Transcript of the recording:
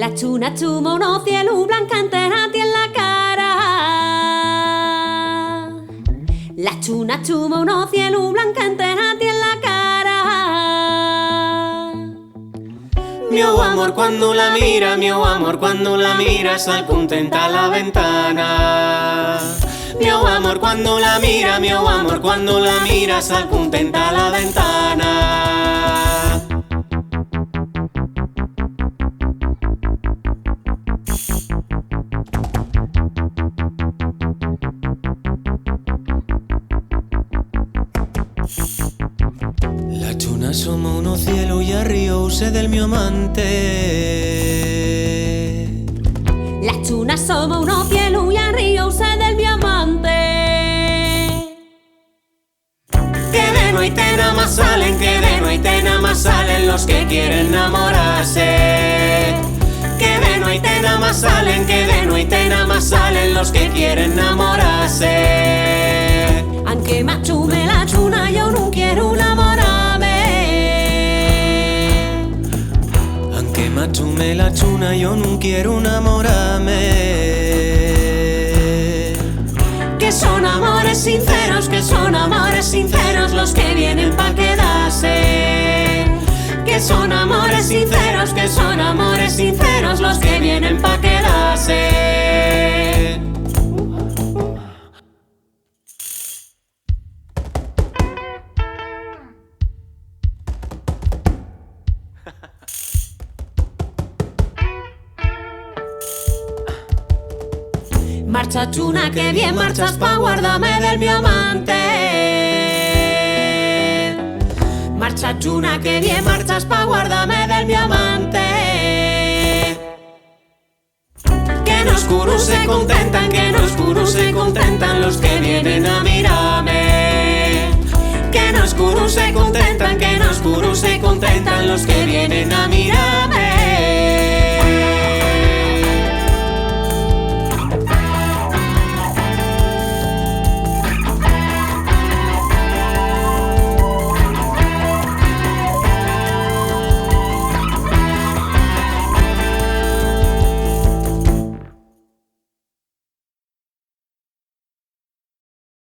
La chuna chuma uno cielo blanca entera tiene la cara. La chuna chuma uno cielo blanca entera tiene la cara. Mio amor cuando la mira, mio amor cuando la mira, sal contenta a la ventana. Mio amor cuando la mira, mio amor cuando la mira, sal contenta a la ventana. La chuna asoma uno cielo y arrióse del mio amante. La chuna asoma uno cielo y arrióse del mi amante. Que de noite nada más salen, que de noite nada más salen los que quieren enamorarse. Que de noite nada más salen, que de noite nada más salen los que quieren enamorarse. Aunque machume la chuna, yo no quiero enamorarme. Aunque machume la chuna, yo no quiero enamorarme. Que son amores sinceros, que son amores sinceros los que vienen pa' quedarse. Que son amores sinceros, que son amores sinceros los que vienen pa' quedarse. Marcha chuna, que bien marchas pa' guardarme del mi amante. Marcha chuna, que bien marchas pa' guardarme del mi amante. Que en oscuro se contentan, que en oscuro se contentan los que vienen a mirarme. Que en oscuro se contentan, que en oscuro se contentan los que vienen a mirarme.